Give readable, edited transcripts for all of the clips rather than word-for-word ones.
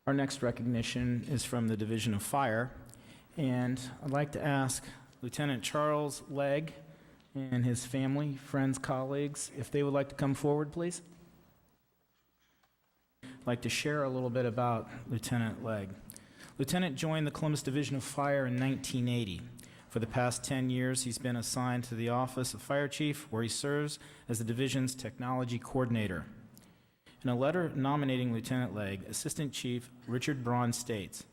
Our next recognition is from the Division of Fire, and I'd like to ask Lieutenant Charles Legg and his family, friends, colleagues, if they would like to come forward, please. I'd like to share a little bit about Lieutenant Legg. Lieutenant joined the Columbus Division of Fire in 1980. For the past 10 years, he's been assigned to the Office of Fire Chief, where he serves as the division's technology coordinator. In a letter nominating Lieutenant Legg, Assistant Chief Richard Braun states,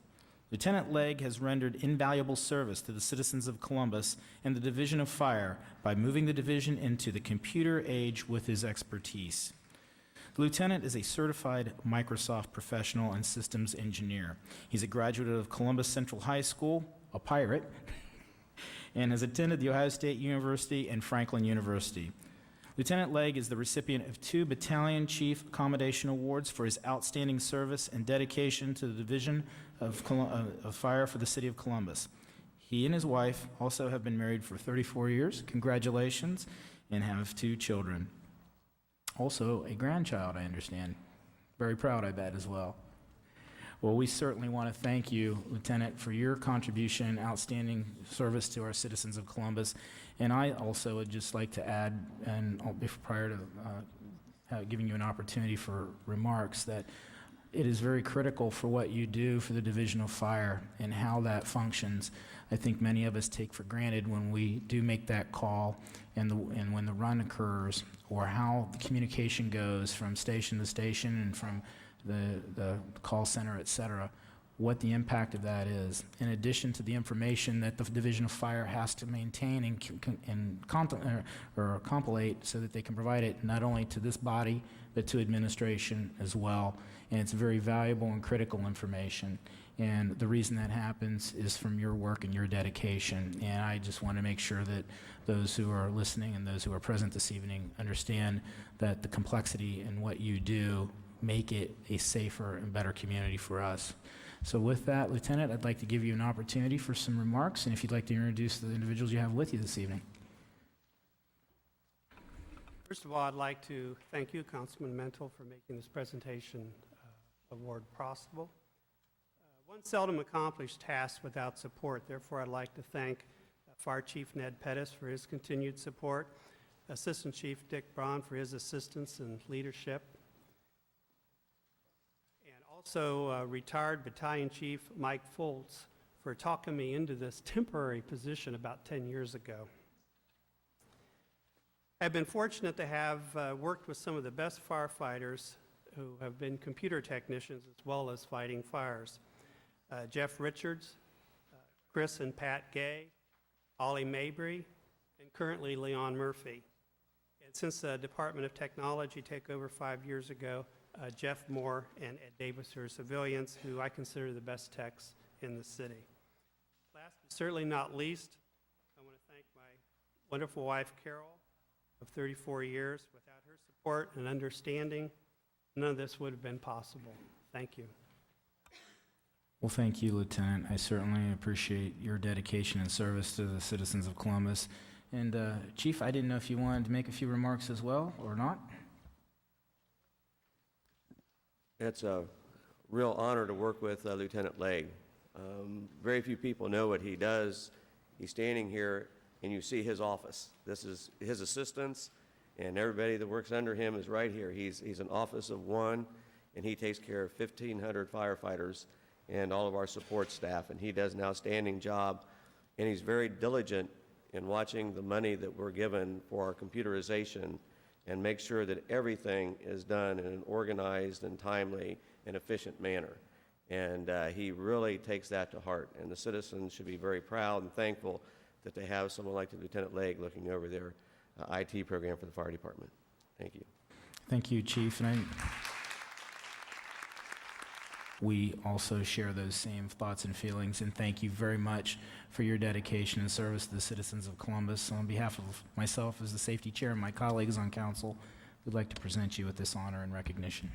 Lieutenant Legg has rendered invaluable service to the citizens of Columbus and the Division of Fire by moving the division into the computer age with his expertise. The lieutenant is a certified Microsoft professional and systems engineer. He's a graduate of Columbus Central High School, a pirate, and has attended the Ohio State University and Franklin University. Lieutenant Legg is the recipient of 2 Battalion Chief Accommodation Awards for his outstanding service and dedication to the Division of Fire for the City of Columbus. He and his wife also have been married for 34 years, congratulations, and have 2 children. Also a grandchild, I understand. Very proud, I bet, as well. Well, we certainly want to thank you, Lieutenant, for your contribution and outstanding service to our citizens of Columbus. And I also would just like to add, and prior to giving you an opportunity for remarks, that it is very critical for what you do for the Division of Fire and how that functions. I think many of us take for granted when we do make that call and when the run occurs, or how the communication goes from station to station and from the call center, et cetera, what the impact of that is, in addition to the information that the Division of Fire has to maintain and compilate so that they can provide it not only to this body, but to administration as well. And it's very valuable and critical information. And the reason that happens is from your work and your dedication. And I just want to make sure that those who are listening and those who are present this evening understand that the complexity in what you do make it a safer and better community for us. So with that, Lieutenant, I'd like to give you an opportunity for some remarks, and if you'd like to introduce the individuals you have with you this evening. First of all, I'd like to thank you, Councilman Mentel, for making this presentation award possible. One seldom accomplished task without support. Therefore, I'd like to thank Fire Chief Ned Pettis for his continued support, Assistant Chief Dick Braun for his assistance and leadership, also retired Battalion Chief Mike Foltz for talking me into this temporary position about 10 years ago. I've been fortunate to have worked with some of the best firefighters who have been computer technicians as well as fighting fires. Jeff Richards, Chris and Pat Gay, Ollie Mabry, and currently Leon Murphy. And since the Department of Technology takeover 5 years ago, Jeff Moore and Ed Davis are civilians who I consider the best techs in the city. Last but certainly not least, I want to thank my wonderful wife, Carol, of 34 years. Without her support and understanding, none of this would have been possible. Thank you. Well, thank you, Lieutenant. I certainly appreciate your dedication and service to the citizens of Columbus. And Chief, I didn't know if you wanted to make a few remarks as well or not. It's a real honor to work with Lieutenant Legg. Very few people know what he does. He's standing here and you see his office. This is his assistants, and everybody that works under him is right here. He's an office of one, and he takes care of 1,500 firefighters and all of our support staff, and he does an outstanding job, and he's very diligent in watching the money that we're given for our computerization and make sure that everything is done in an organized and timely and efficient manner. And he really takes that to heart, and the citizens should be very proud and thankful that they have someone like the Lieutenant Legg looking over their IT program for the fire department. Thank you. Thank you, Chief. And we also share those same thoughts and feelings, and thank you very much for your dedication and service to the citizens of Columbus. On behalf of myself as the safety chair and my colleagues on council, we'd like to present you with this honor and recognition.